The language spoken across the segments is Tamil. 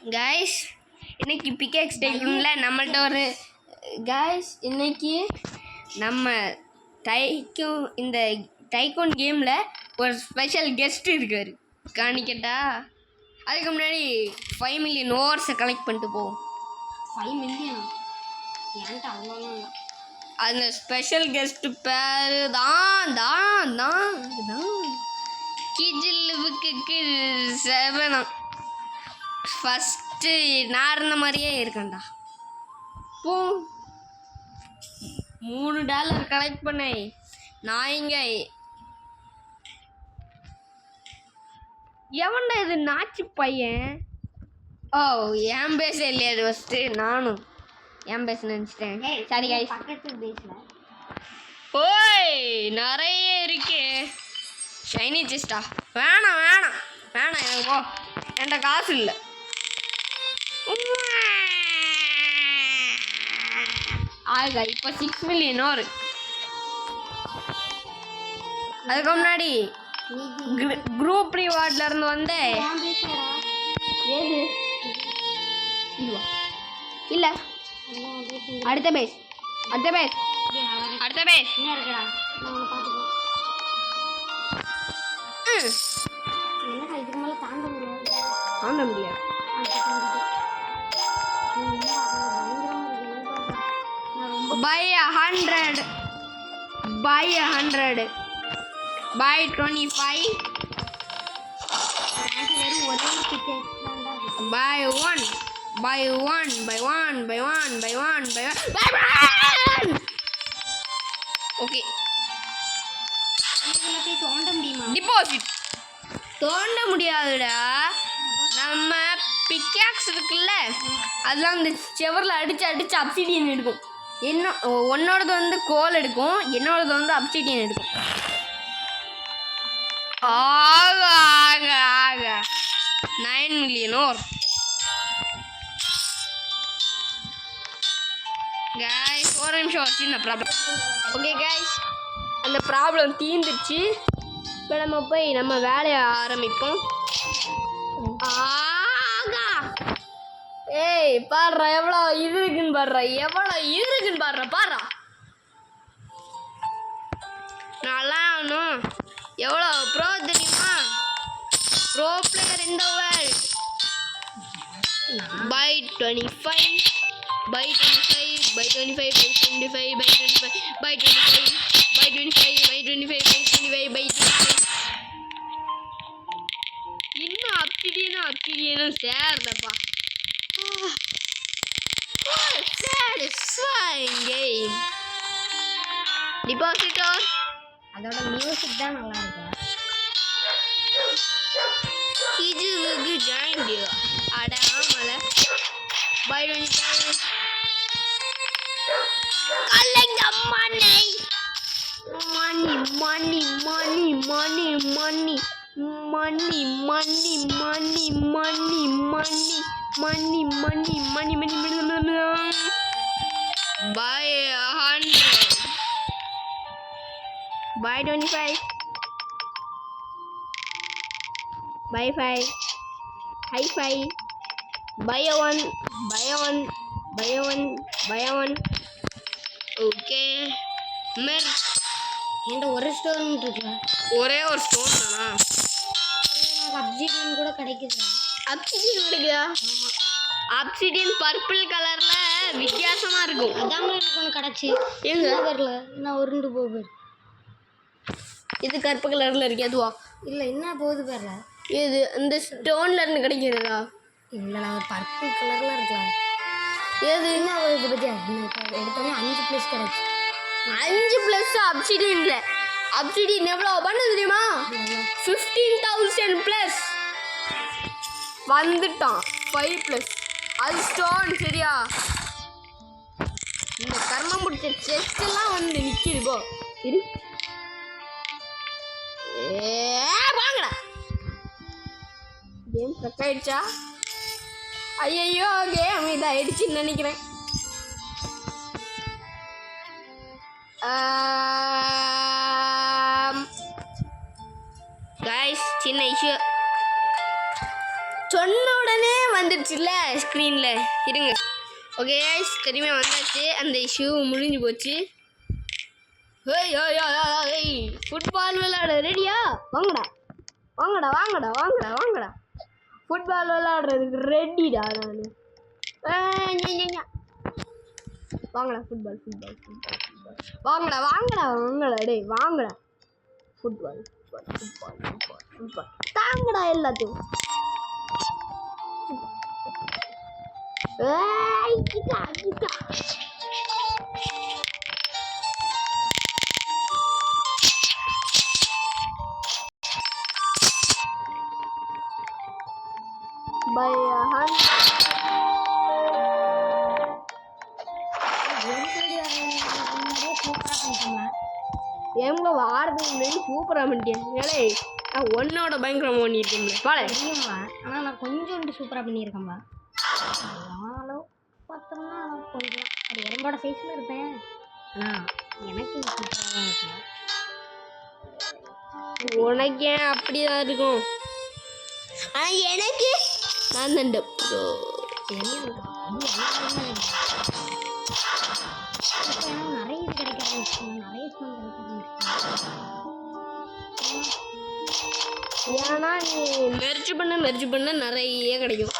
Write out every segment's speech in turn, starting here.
கைஸ் இன்னைக்கு பிகேக்ஸ் டைக்கூன்ல நம்மள்ட்ட ஒரு கைஸ் இன்னைக்கு நம்ம இந்த டைக்கூன் கேமில் ஒரு ஸ்பெஷல் கெஸ்ட் இருக்கார். காணிக்கட்டா? அதுக்கு முன்னாடி 5 மில்லியன் ஓவர்ஸை கலெக்ட் பண்ணிட்டு போவோம். 5 மில்லியன் ஏன்ட்ட அவ்வளோ? அந்த ஸ்பெஷல் கெஸ்ட் பேர் தான் கிஜிலுவுக்கு 7. ஃபஸ்ட்டு நான் இருந்த மாதிரியே இருக்கேன்டா. போ $3 கலெக்ட் பண்ணேன். நான் இங்கே எவன்டா இது நாச்சு பையன்? ஓ என் பேச இல்லையா? அது ஃபஸ்ட்டு நானும் என் பேச நினச்சிட்டேன். சரி கைஸ், பக்கத்து பேசல. ஓய் நிறைய இருக்கு. ஷைனி செஸ்டா? வேணாம் எனக்கு போ, என்கிட்ட காசு இல்லை. ஆகா இப்போ 6 மில்லியன் ஒரு. அதுக்கு முன்னாடி குரூப் ரிவார்ட்ல இருந்து வந்தேன். ஏது இதுவா? இல்ல, அடுத்த பேஸ் என்ன இருக்குடா? நான் பார்த்துக்கோ. என்னடா இதுக்கு மேலே தாண்ட முடியாது. Buy 100. Buy 25. Buy one. Okay. தோண்ட முடியுமா? டிபாசிட் தோண்ட முடியாதுடா. நம்ம பிக்காக்ஸ் இருக்குல்ல, அதெல்லாம் அந்த செவரில் அடிச்சு அப்சிடியன் எடுக்கும். உன்னோடது வந்து கோல் எடுக்கும், என்னோடது வந்து அப்சிடியன் எடுக்கும். ஆக 9 மில்லியன் ஓர். கைஸ் ஒரு நிமிஷம், ஒரு சின்ன ப்ராப்ளம். ஓகே கைஸ், அந்த ப்ராப்ளம் தீர்ந்துச்சு. இப்போ நம்ம போய் நம்ம வேலையை ஆரம்பிப்போம். ஏய் பாடுறா, எவ்வளோ இது இருக்குன்னு பாடுறா. நல்லா ஒன்றும் எவ்வளோ ப்ரோ தெரியுமா? ப்ரோ பிளேயர் இந்த வேர்ல்ட். Buy 25. இன்னும் அப்சிடியனும் சேர்ந்தப்பா. Game. Depositor. அதோட மியூசிக் தான் நல்லா இருக்கு. கிஜுலுக்கு join deo அடாமல. Buy 25. Collect the money. Buy 100. Buy 25. Buy 5. High 5. Buy a 1. Okay. Mer என்கிட்ட ஒரு ஸ்டோன் இருக்குல்ல, ஒரே ஒரு ஸ்டோன் தானா? அப்சிடியன் கூட கிடைக்குது. அப்சிடியன் கிடைக்குதா? அப்சிடியன் பர்பிள் கலர்ல வித்தியாசமா இருக்கும். அதான் எனக்கு ஒன்று கிடச்சி. எங்க வரல, நான் உருண்டு போகுது. இது கருப்பு கலர்ல இருக்கு, அதுவா? இல்லை, என்ன போகுது பாருல. இது இந்த ஸ்டோன்ல இருந்து கிடைக்கிறதா? இல்லை, நான் பர்பிள் கலர்ல இருக்கலாம். ஏது என்ன போகுது பத்தியா? எடுத்தோடனே 5 ப்ளஸ் கிடச்சி. 5 ப்ளஸ் அப்சிடியன் இல்லை. அப்சிடியன் எவ்வளோ பண்ணு தெரியுமா? 15,000 ப்ளஸ் வந்துட்டான். 5 ப்ளஸ் அது ஸ்டோன். சரியா? இந்த கர்மம் முடிச்ச செஸ்ட் எல்லாம் வந்து நிற்கிது. போ இரு. வாங்கடா. கேம் கட் ஆயிடுச்சா? ஐயோ, கேம் இதாயிடுச்சுன்னு நினைக்கிறேன். Guys, சின்ன இஷ்யூ. சொன்ன உடனே வந்துடுச்சுல்ல ஸ்க்ரீனில் இருங்க. ஓகே கைஸ் திரும்பி வந்தாச்சு. அந்த இஷ்யூ முடிஞ்சு போச்சு. ஏய் ஏய் ஏய் ஏய் ஃபுட்பால் விளையாட ரெடியா? வாங்கடா வாங்கடா வாங்கடா வாங்கடா வாங்கடா. ஃபுட்பால் விளையாடுறதுக்கு ரெடிடா நான். வாங்கடா ஃபுட்பால் ஃபுட்பால் ஃபுட்பால் ஃபுட்பால் வாங்கடா வாங்கடா வாங்கடா டேய் வாங்கடா. Football football football football football தாங்கடா எல்லாத்தையும். ஏய் கிட்டா கிட்டா. by a hand. எங்க வாரத்துக்கு முன்னாடி சூப்பராக பண்ணிட்டேன். ஏழை நான் ஒன்னோட பயங்கரமாக பண்ணிட்டேன்ல பாலை தெரியுமா? ஆனால் நான் கொஞ்சோண்டு சூப்பராக பண்ணியிருக்கேன்பா. பார்த்தோம்னா கொஞ்சம் அது எறும்போட சைஸில் இருப்பேன். ஆனால் எனக்கு இது சூப்பராக தான் இருக்கும். உனக்கே அப்படிதான் இருக்கும். ஆனால் எனக்கு நான் தண்டு நிறைய இது கிடைக்க ஆரம்பிச்சு, நிறைய ஃபோன் கிடைக்க ஆரம்பிச்சு. ஏன்னா நீ மெர்ஜ் பண்ண நிறைய கிடைக்கும்.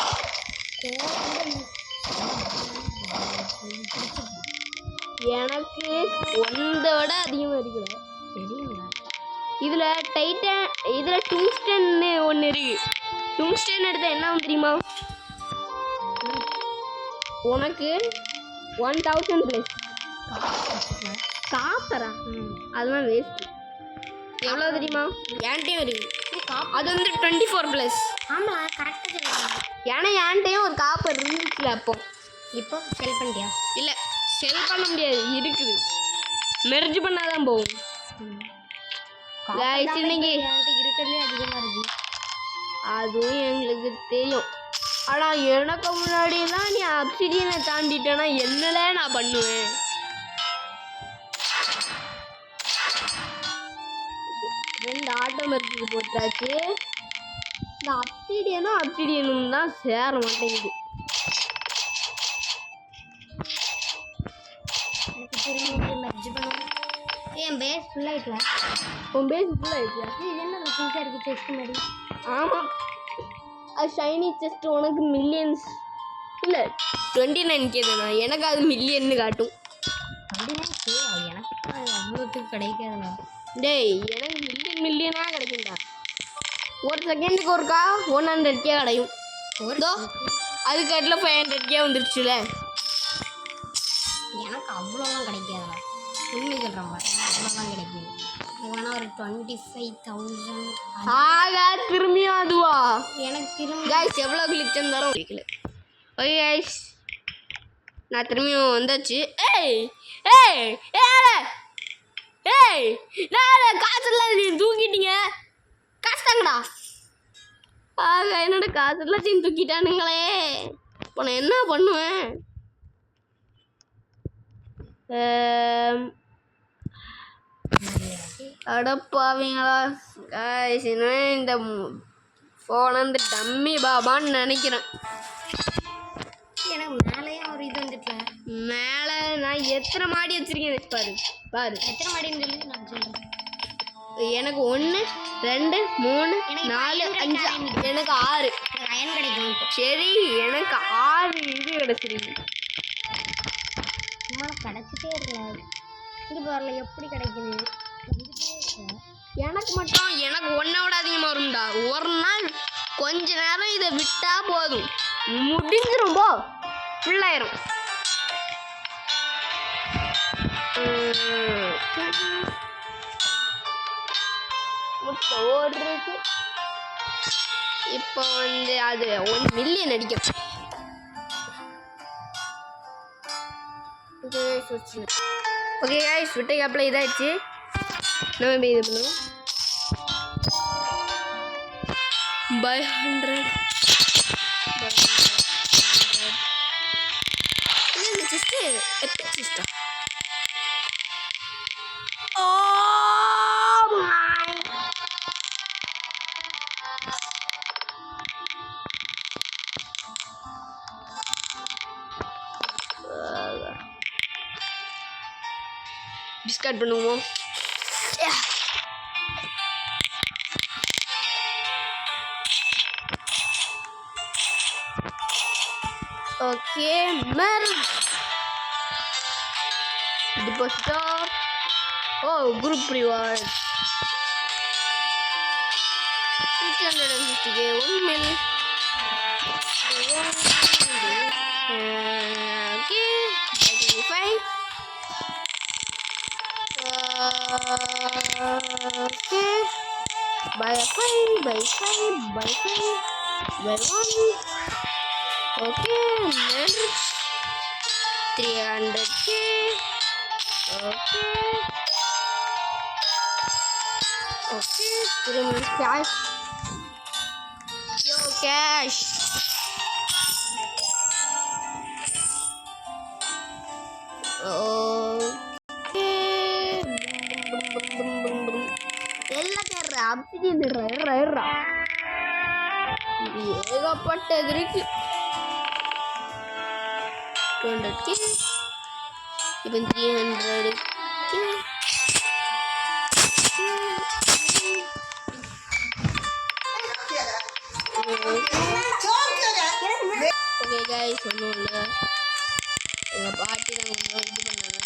எனக்கு ஒன்றோட அதிகமாக இருக்குது தெரியுங்களா? இதில் டூங்ஸ்டன்னு ஒன்று இருக்கு. டூங்ஸ்டன் எடுத்தால் என்ன தெரியுமா? உனக்கு 1000 ப்ளஸ் காப்பரா? அதெல்லாம் வேஸ்ட்டு. எவ்வளோ தெரியுமா? என்கிட்டையும் இருக்கு. அது வந்து 24 ப்ளஸ். ஆமாம் கரெக்டாக சொல்லுங்கள். ஏன்னா என்கிட்டையும் ஒரு காப்பர் இருந்துச்சுல அப்போ. இப்போ செல் பண்ணிட்டியா? இல்லை செல் பண்ண முடியாது, இருக்குது. மெர்ஜ் பண்ணாதான் போகும். இன்னைக்கு இருக்கிறதுலே அதிகமாக இருக்கு. அதுவும் எங்களுக்கு தெரியும். ஆனால் எனக்கு முன்னாடியெல்லாம் நீ அப்சிடியனை தாண்டிட்டேன்னா என்னல நான் பண்ணுவேன்? ரெண்டு ஆட்டோமேட்டிக்கு போட்டாச்சு. இந்த அப்சிடியனும் தான் சேர மாட்டேங்குது. என் பேஸ் ஃபுல்லாகிட்டல. உன் பேஸ் ஃபுல்லாகிடுச்சா? இது என்ன புதுசாக இருக்குது செஸ்ட் மாதிரி? ஆமாம், அது ஷைனி செஸ்ட். உனக்கு மில்லியன்ஸ் இல்லை 29K தானா? எனக்கு அது மில்லியன்னு காட்டும். 29K எனக்கு அவ்வளோத்துக்கு கிடைக்காதுண்ணா. டேய் எனக்கு மில்லியனாக கிடைக்கும்டா. ஒரு செகண்டுக்கு ஒருக்கா 100K கிடைக்கும். அதுக்கு அட்ல 500K வந்துருச்சுல. எனக்கு அவ்வளோலாம் கிடைக்காதுண்ணா. உண்மை சொல்கிறேன் பாரு, அவ்வளோதான் கிடைக்கும். வேணா ஒரு 25,000. ஆகா திரும்பியும் அதுவா? எனக்கு திரும்ப கைஸ் எவ்வளோ கிளிச் இருந்தாலும் பிடிக்கல. ஓகே கைஸ் நான் திரும்பியும் வந்தாச்சு. ஏய் ஏய் ஏய் ஏய் நான் காசு எல்லாத்தையும் தூக்கிட்டீங்க. காசு தாங்கடா. ஆக என்னோட காசு எல்லாத்தையும் தூக்கிட்டானுங்களே. இப்போ நான் என்ன பண்ணுவேன்? அடப்பாவீங்களா கைஸ், இன்னும் இந்த ஃபோன் வந்து டம்மி பாபான்னு நினைக்கிறேன். எனக்கு மேலேயும் ஒரு இது வந்துட்டல. மேலே நான் எத்தனை மாடி வச்சிருக்கேன் பாரு பாரு. எத்தனை மாடின்னு சொல்லி நான் சொல்கிறேன். எனக்கு 1 2 3 4 5 எனக்கு 6 அயன் கிடைக்கும். சரி எனக்கு 6 இது கிடச்சிருக்கு. சும்மா கிடச்சிட்டே இருக்கல. இது வரல எப்படி கிடைக்குது? எனக்கு மட்டும் எனக்கு 1 அதிகமாக வரும்டா. ஒரு நாள் கொஞ்ச நேரம் இதை விட்டா போதும், முடிஞ்சிரும். போ ஃபுல்லாயிரும். ஓடுறது இப்போ வந்து அது 1 மில்லியன் அடிக்கும். ஓகே கைஸ் விட்ட கேப்பில் இதாகிடுச்சு. நம்ம போய் இது பண்ணுவோம். by 100 இந்த செஸ்ட் எபிக் செஸ்டா? ஓ மை டிஸ்கார்ட் பண்ணுவோம். Okay merge depositor. Oh, group reward 650k 1 mil. Okay, 25. Okay, by 5 by 5 by 5 by 1. Okay, merge 300k. Okay. Okay, cash. Yo, cash. Okay. எல்லாத்தையும் அப்படி ஏகப்பட்டது இருக்கு. 200k. இப்போ 300k. ஓகே கைஸ், ஒன்றும் இல்லை, எங்கள் பாட்டி தான் கொஞ்சம் இது பண்ணாங்க.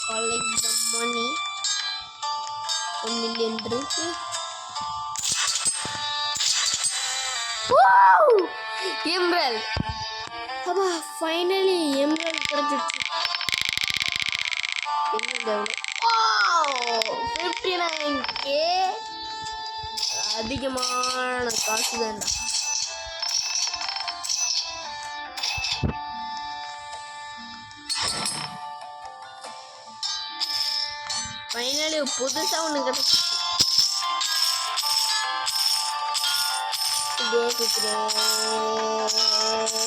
collect the money. 1 million இருக்கு. Wow! Emerald. அப்பா ஃபைனலி எம்ரல்ட் கிடைச்சிருச்சு. Wow! 59k. அதிகமான காசு தான்டா. ஃபைனலி புதுசா ஒன்று கிடைச்சிச்சு.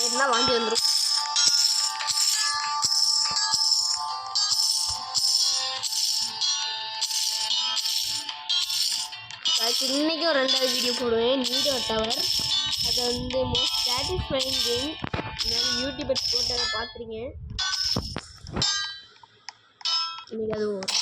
என்ன வாங்கி வந்துடும். இன்னைக்கு ஒரு 2வது வீடியோ போடுவேன், நீடோ டவர். அது வந்து மோஸ்ட் சாட்டிஸ்ஃபைங் கேம். நான் யூடியூபர் போட்டதை பார்த்துருங்க. இன்னைக்கு அது வரும்.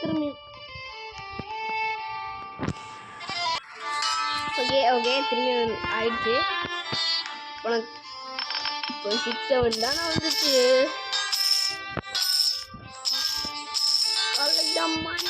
திரும்பி ஓகே திரும்பி ஆயிடுச்சு. உனக்கு இப்போ 6-7 தானே வந்துச்சு. collect the money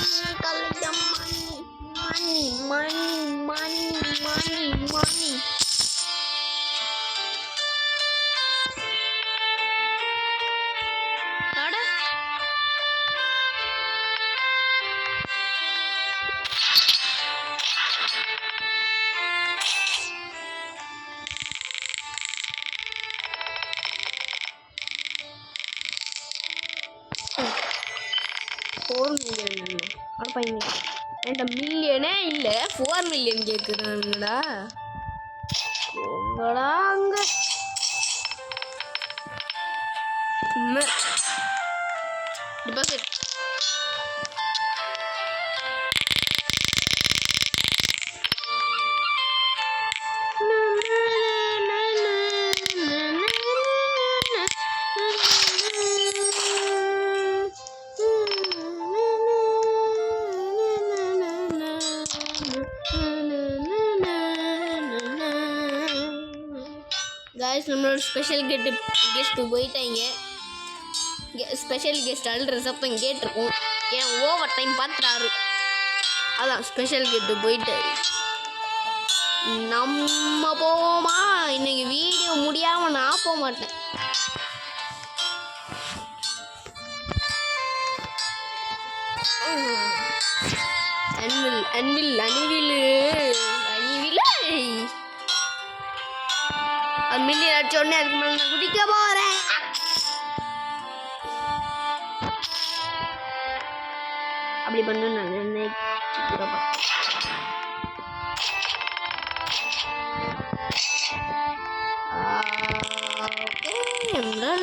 $4 million. என்கிட்ட மில்லியனே இல்லை, 4 million கேட்குறாங்கடா. உங்களா அங்க டிபாசிட். गाइस நம்மளோட ஸ்பெஷல் கெஸ்ட் போயிட்டாங்க. ஸ்பெஷல் கெஸ்ட் அல்ற சத்தம் கேட்டிருக்கும், ஏன் ஓவர் டைம் பார்த்துறாரு. அதான் ஸ்பெஷல் கெஸ்ட் போயிட்டாரு. நம்ம போவோமா? இன்னைக்கு வீடியோ முடியாமல் நான் போக மாட்டேன். அன்வில் மில்லியன் அடிச்ச உடனே அதுக்கு மேலே நான் குதிக்க போறேன். அப்படி பண்ண நான்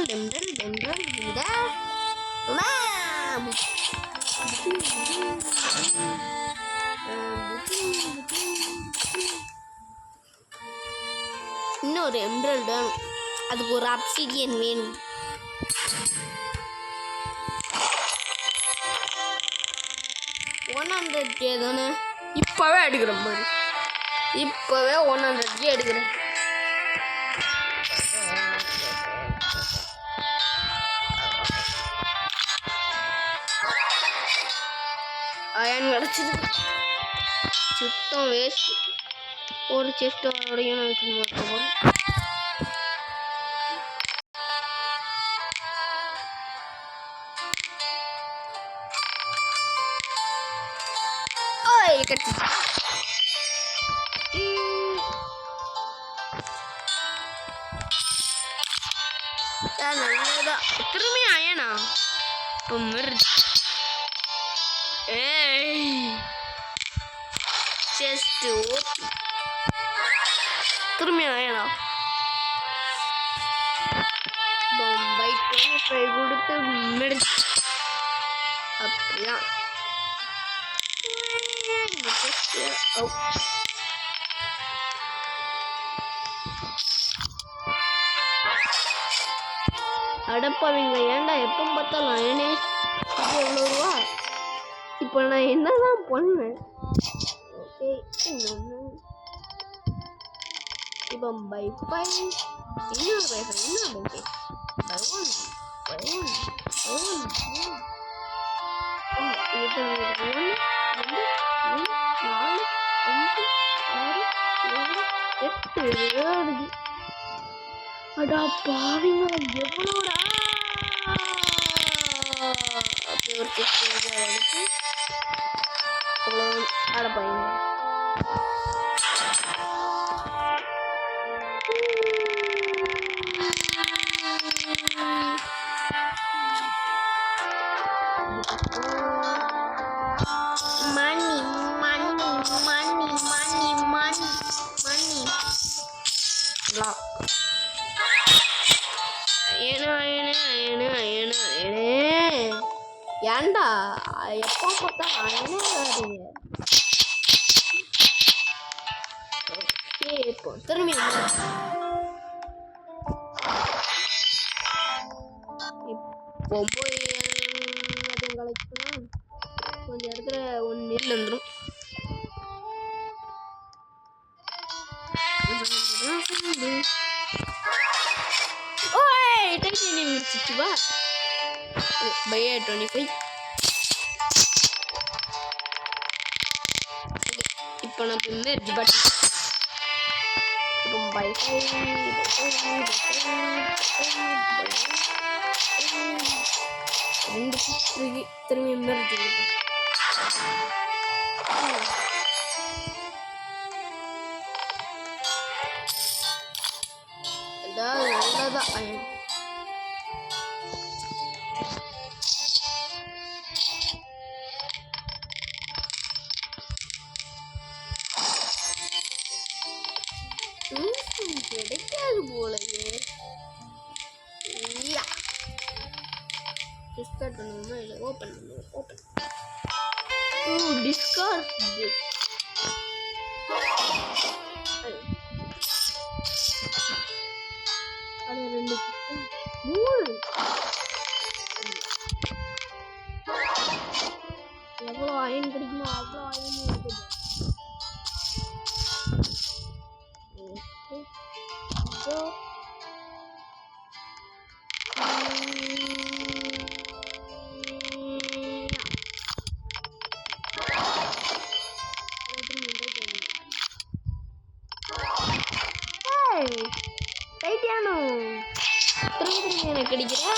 இன்னொரு எம்ரல்டு வேணும். அதுக்கு ஒரு அப்சிடியன் வேணும். $100K தானே. இப்போவே எடுக்கிறேன் பாரு. இப்போவே 100K எடுக்கிறேன். அயன் கிடச்சிது. சுத்தம் வேஸ்ட். ஒரு செஸ்ட் வரையும் மாட்டோம். நல்லதா திரும்பி அயனா செஸ்ட் திரும்பி அயனா பை 25 கொடுத்து மெடிச்சு அப்படிதான். அடப்பாவீங்க, ஏன்டா எப்போ பார்த்தாலும் அயனே எவ்வளோ ரூபா? இப்போ நான் என்னதான் பண்ணேன்? ஓகே, இன்னொன்று இப்போ பை 5 இன்னொரு பை 5 இன்னொரு பை 5 அடா பாவிங்க எவ்வளோடா. ஒரு அட பாவிங்க ஏன்டா எப்போ பார்த்தா அயனே வராதீங்க. இப்போ திரும்பி இப்போ போய் கலெக்ட் கொஞ்சம் இடத்துல ஒன்று நெல் வந்துடும். ஓய் டைட்டானியம் முடிச்சிச்சு வா. பை 25. இப்போ நான் மெர்ஜ் பட்டன் இப்போ பை 5 திரும்பி மெர்ஜ் நல்லதான் அயன். கிடைக்காது போலயே. டிஸ்கார்ட் பண்ணுவோமா இல்லை ஓப்பன் பண்ணுவோம்? ஓப்பன். டிஸ்கார்ட் அது 2 3 எவ்வளோ அயன் கிடைக்குமோ அவ்வளோ அயன் இருக்குது. டைட்டானோ திரும்பி எனக்கு கிடைக்கிறா.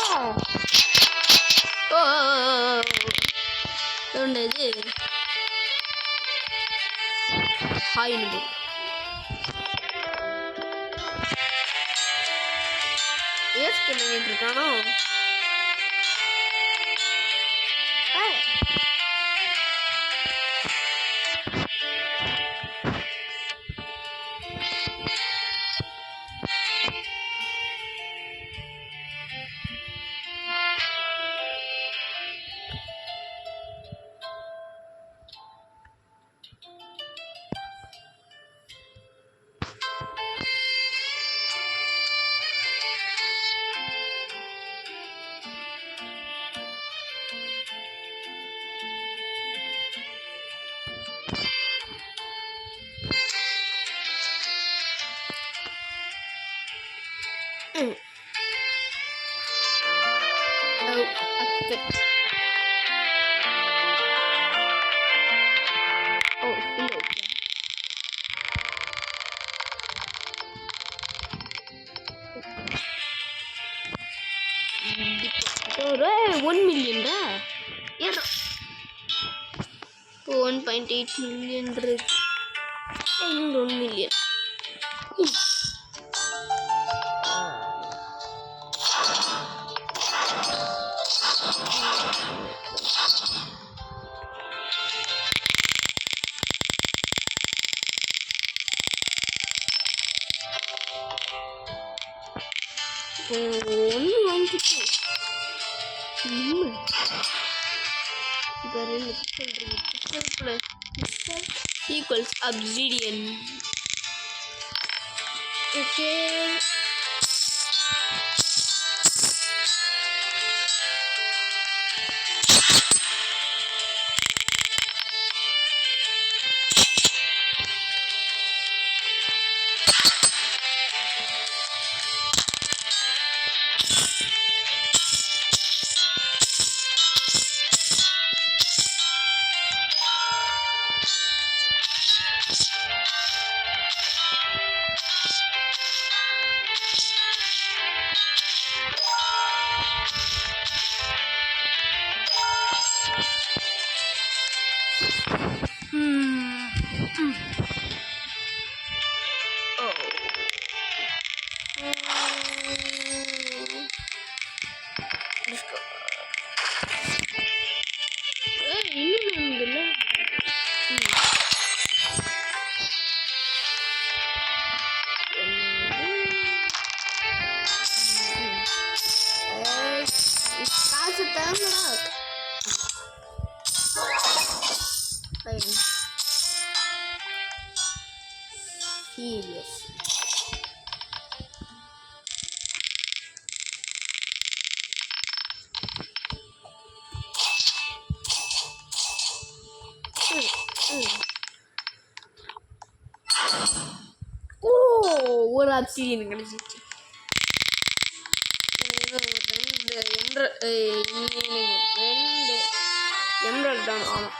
ஓ இது ஹாய் நம்பி ஏஸ் பண்ணிட்டு இருக்கானோ. 1.8 மில்லியன் இருக்கு. இன்னும் 1 மில்லியன். ஒன்று வாங்கிட்டு இப்போ ரெண்டு pixel plus equals Obsidian. Okay காசு தரணுடா. சீரியஸ் ஒரு அப்சிடியன் கிடைச்சிச்சு. ரெண்டு எம்ரல் தான் ஆமாம்.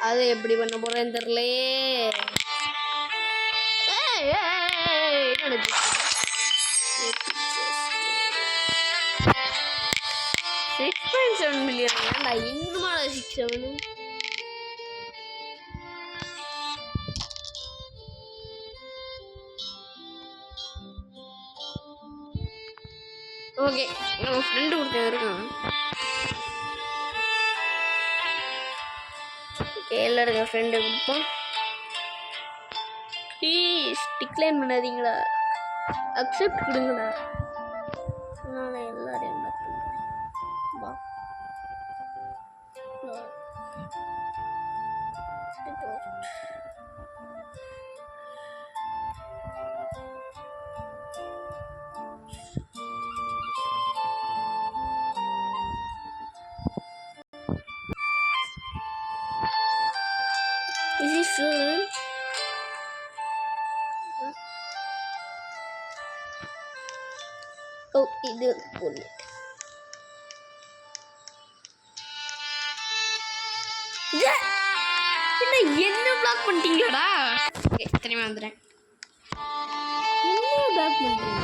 அது எப்படி பண்ண போறேன்னு தெரியலையே. என்ன 6.7 மில்லியன் ஏன்டா இன்னுமா 6.7? ஓகே நம்ம ஃப்ரெண்டு கொடுத்தது இருக்கான். ஓகே எல்லாருக்கும் ஃப்ரெண்டு கொடுப்போம். ப்ளீஸ் டிக்ளைன் பண்ணாதீங்களா, அக்செப்ட் கொடுங்களா. அதனால எல்லாரையும் வா Is he sure? Oh, இது பொண்ணு. என்ன பிளாக் பண்ணிட்டீங்களா? ஓகே தெரியுமா வந்துடுறேன். என்ன பிளாக் பண்ணுறீங்க?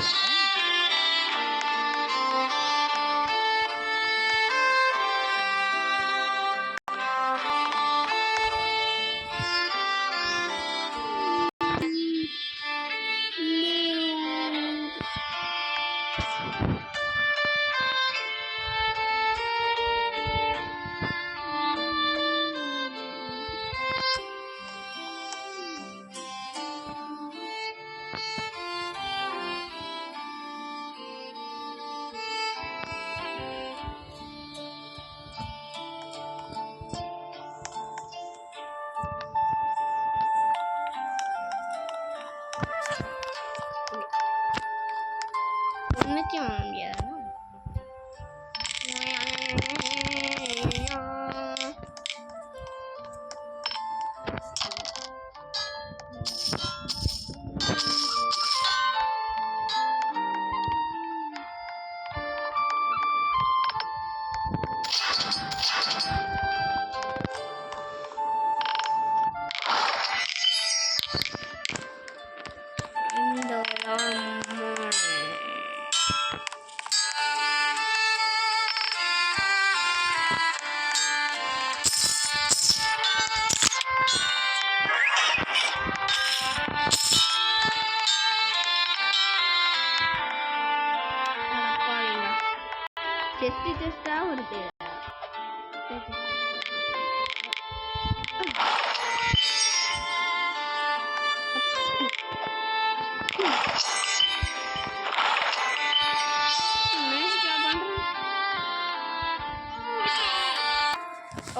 செஸ்டா வருது.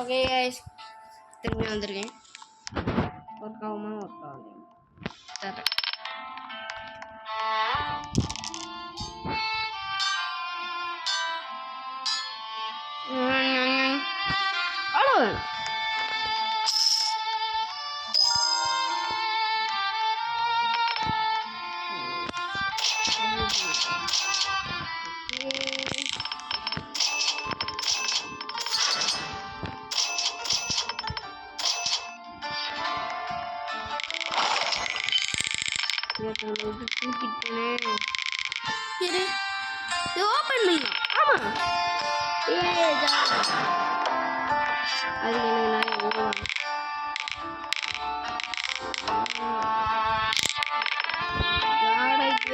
ஓகே கைஸ், திரும்பி வந்திருக்கேன். ஒர்க் ஆகுமா? ஒர்க் ஆகுது. தரேன். ஹலோ, ஓப்பன் பண்ணலாம். ஆமா, அது எனக்கு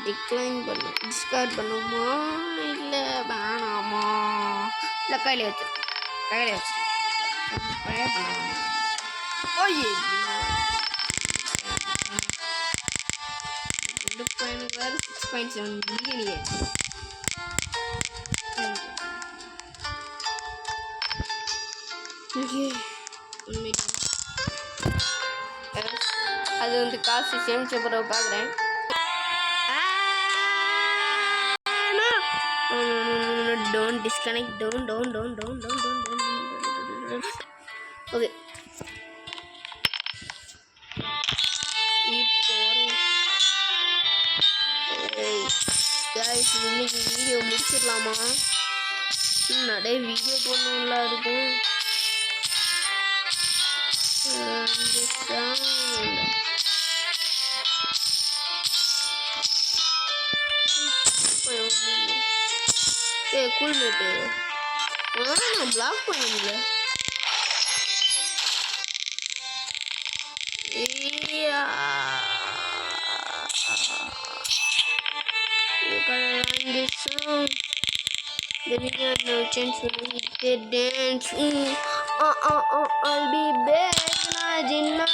டிக்ளைன் பண்ண டிஸ்கார்ட் பண்ணுமா இல்லை வேணாமா? இல்லை கையில் வச்சிருக்கேன். பழைய பண்ணாமா? ஓய்யே, எனக்கு வேறு 6.7 மில்லியன். அது வந்து காசு சேமிச்ச பிறகு பார்க்குறேன். Don't disconnect. Don't. Okay. Guys, இன்னைக்கு வீடியோ முடிச்சிடலாமா? நிறைய வீடியோ போடணும்ல இருக்கு. கூல்மேட்டு நான் பிளாக் பண்ண முடியல. You gotta learn this song. Then you got no chance to hit the dance. I'll be back. Jinna.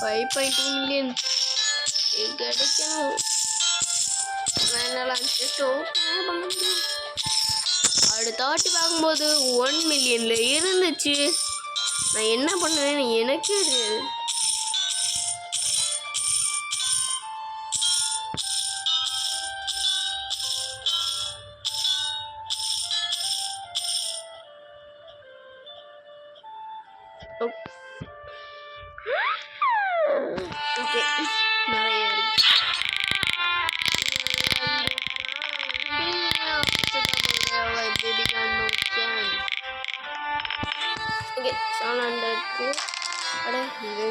5.2 million. கிடைக்கணும். அடுத்த வாட்டி பார்க்கும்போது 1 மில்லியன்ல இருந்துச்சு. நான் என்ன பண்ணுவேன்னு எனக்கே தெரியாது. ஓகே, நிறைய இருக்கு. ஓகே, 700க்கு அட இது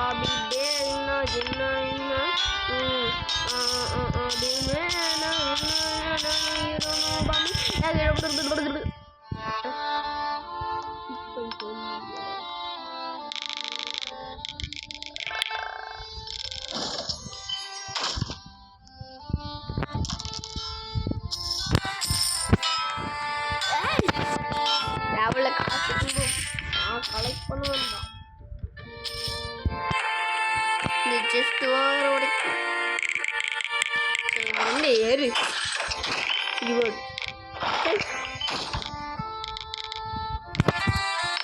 I'll be there in a jinna. I'll be there. You don't know about me. அவ்வளோ காசு நான் கலெக்ட் பண்ணுவேன் தான். இந்த ஜஸ்ட் வாங்குற உடைக்கு வந்து ஏறு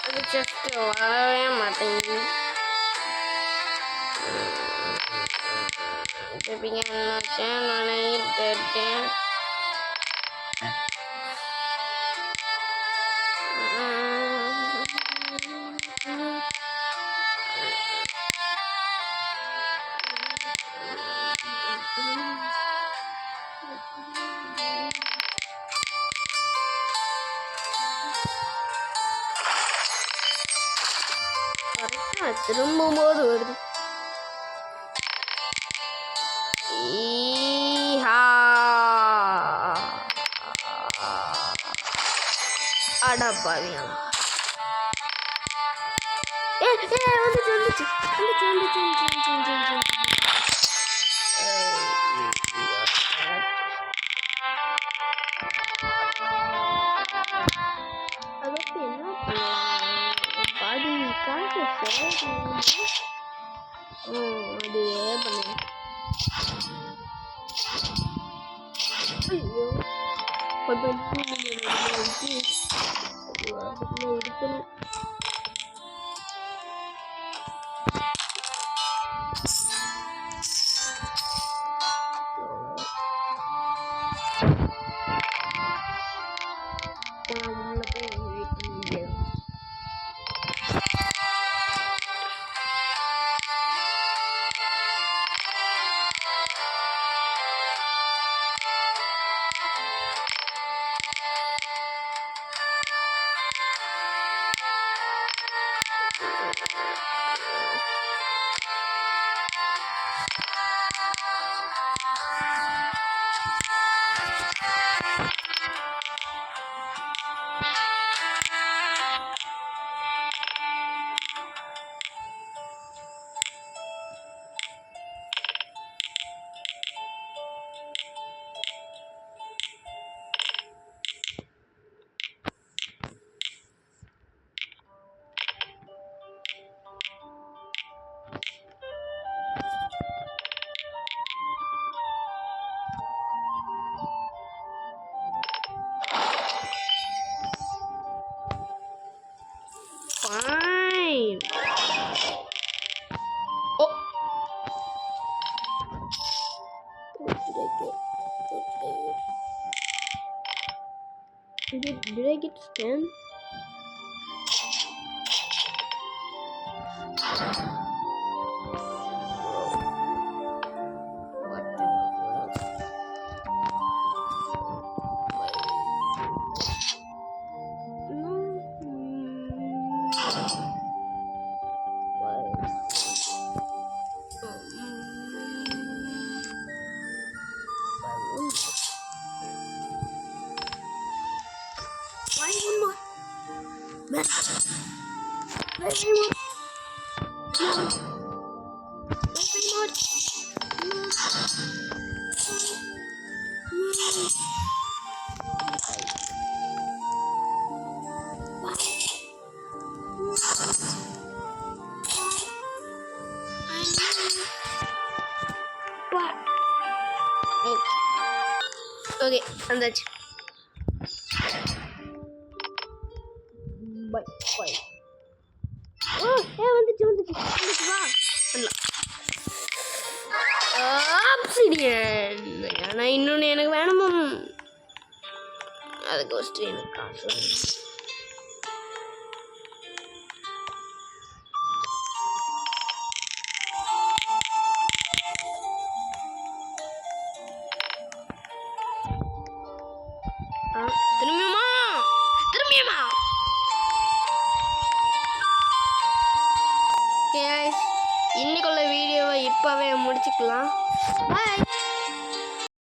அது ஜஸ்ட் வரவே மாட்டேங்குது. திரும்பும்போது வருது. பாவிங்களா வந்துச்சு அதுக்கு என்ன பண்ணலாம் பாதி காசு அதே பண்ணுவேன் ஐயோ 1.2 மில்லியன் இருக்கணும் Fine. Oh. What did I get? Did I get scammed? What the world? Why one more? Where's one more? Okay, வந்தாச்சு. Bye. வந்துச்சு வா. Obsidian. ஆனா இன்னொன்னு எனக்கு வேணுமா? அதுக்கு ஃபர்ஸ்ட் எனக்கு காசு வேணும். திரும்பியுமா இன்னைக்குள்ள வீடியோவை இப்பவே முடிச்சுக்கலாம். பாய்.